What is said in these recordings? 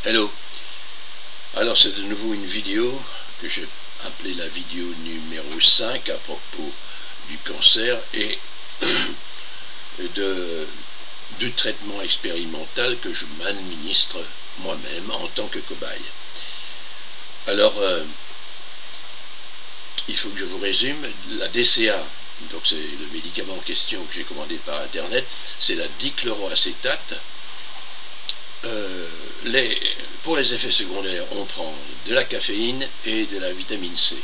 Hello. Alors c'est de nouveau une vidéo que j'ai appelée la vidéo numéro 5 à propos du cancer et du traitement expérimental que je m'administre moi-même en tant que cobaye. Alors il faut que je vous résume. La DCA, donc c'est le médicament en question que j'ai commandé par internet, c'est la dichloroacétate. Pour les effets secondaires, on prend de la caféine et de la vitamine C.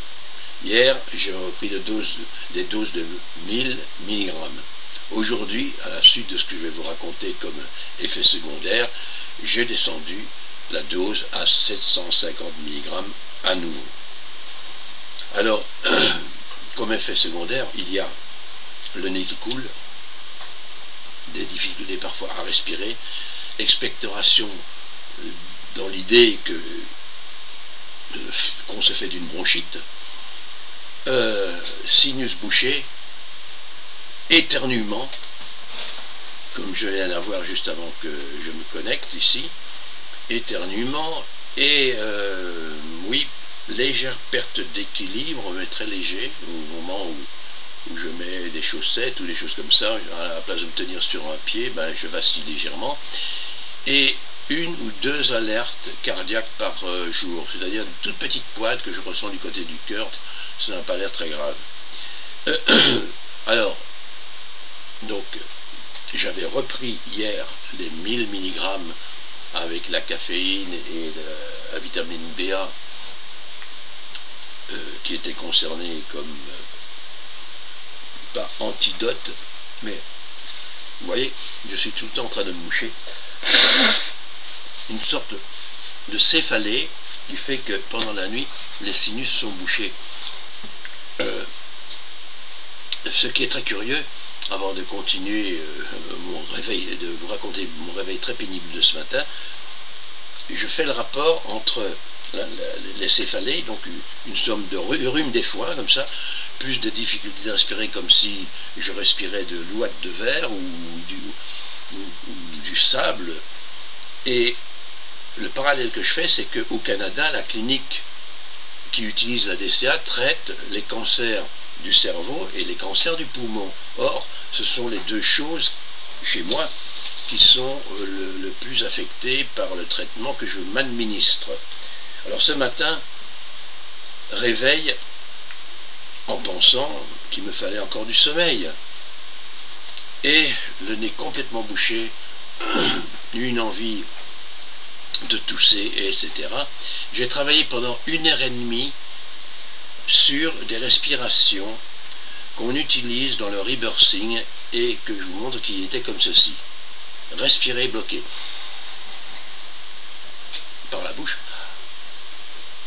Hier, j'ai repris des doses de 1000 mg. Aujourd'hui, à la suite de ce que je vais vous raconter comme effet secondaire, j'ai descendu la dose à 750 mg à nouveau. Alors, comme effet secondaire, il y a le nez qui coule, des difficultés parfois à respirer, expectoration dans l'idée qu'on se fait d'une bronchite, sinus bouché, éternuement, comme je viens d'avoir juste avant que je me connecte ici, éternuement et oui, légère perte d'équilibre, mais très léger au moment où je mets des chaussettes ou des choses comme ça, à la place de me tenir sur un pied, ben, je vacille légèrement, et une ou deux alertes cardiaques par jour, c'est-à-dire une toute petite pointe que je ressens du côté du cœur. Ça n'a pas l'air très grave. Alors, donc, j'avais repris hier les 1000 mg avec la caféine et la vitamine BA qui était concernée comme pas antidote, mais vous voyez, je suis tout le temps en train de me moucher. Une sorte de céphalée qui fait que pendant la nuit, les sinus sont bouchés. Ce qui est très curieux, avant de continuer mon réveil, de vous raconter mon réveil très pénible de ce matin, je fais le rapport entre les céphalées, donc une somme de rhume des foins, comme ça, plus de difficultés d'inspirer, comme si je respirais de l'ouate de verre ou du sable. Et le parallèle que je fais, c'est qu'au Canada, la clinique qui utilise la DCA traite les cancers du cerveau et les cancers du poumon. Or, ce sont les deux choses, chez moi, qui sont le plus affectées par le traitement que je m'administre. Alors ce matin, réveil en pensant qu'il me fallait encore du sommeil. Et le nez complètement bouché, une envie de tousser, etc. J'ai travaillé pendant 1h30 sur des respirations qu'on utilise dans le rebirthing et que je vous montre qui était comme ceci. Respirer bloqué par la bouche,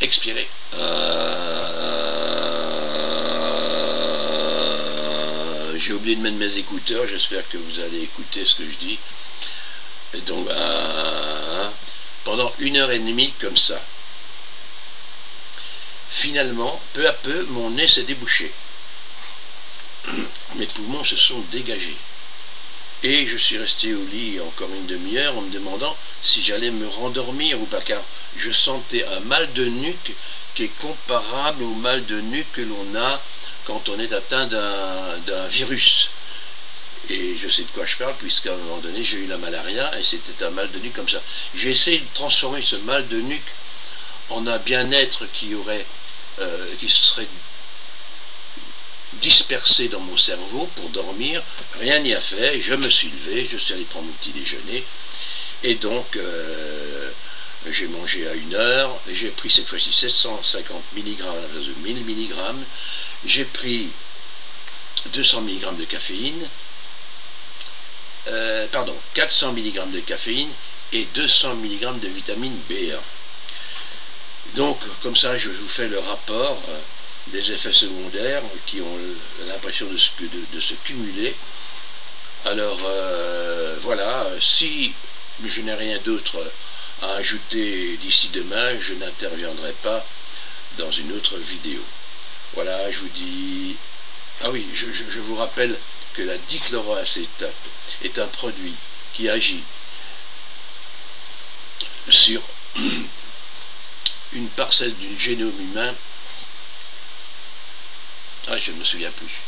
expirer. J'ai oublié de mettre mes écouteurs, j'espère que vous allez écouter ce que je dis. Et donc, pendant 1h30 comme ça. Finalement, peu à peu, mon nez s'est débouché. Mes poumons se sont dégagés. Et je suis resté au lit encore une demi-heure en me demandant si j'allais me rendormir ou pas, car je sentais un mal de nuque qui est comparable au mal de nuque que l'on a quand on est atteint d'un virus. Et je sais de quoi je parle, puisqu'à un moment donné, j'ai eu la malaria, et c'était un mal de nuque comme ça. J'ai essayé de transformer ce mal de nuque en un bien-être qui serait dispersé dans mon cerveau pour dormir. Rien n'y a fait, je me suis levé, je suis allé prendre mon petit déjeuner, et donc j'ai mangé à 1h, j'ai pris cette fois-ci 750 mg à la place de 1000 mg, j'ai pris 200 mg de caféine, 400 mg de caféine et 200 mg de vitamine B1. Donc, comme ça, je vous fais le rapport des effets secondaires qui ont l'impression de se cumuler. Alors, voilà, si je n'ai rien d'autre à ajouter d'ici demain, je n'interviendrai pas dans une autre vidéo. Voilà, je vous dis... Ah oui, je vous rappelle que la dichloroacétate est un produit qui agit sur une parcelle du génome humain, je ne me souviens plus,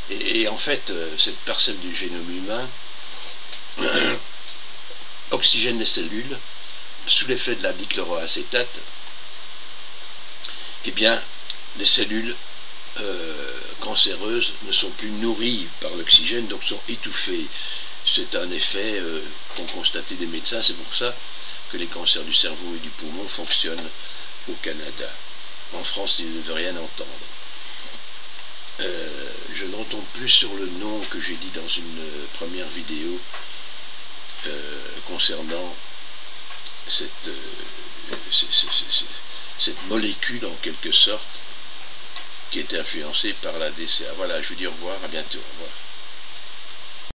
et en fait, cette parcelle du génome humain oxygène les cellules sous l'effet de la dichloroacétate. Eh bien, les cellules cancéreuses ne sont plus nourries par l'oxygène, donc sont étouffées. C'est un effet qu'ont constaté des médecins. C'est pour ça que les cancers du cerveau et du poumon fonctionnent au Canada. En France, ils ne veulent rien entendre. Je ne retombe plus sur le nom que j'ai dit dans une première vidéo concernant cette molécule en quelque sorte qui est influencée par la DCA. Voilà, je vous dis au revoir, à bientôt, au revoir.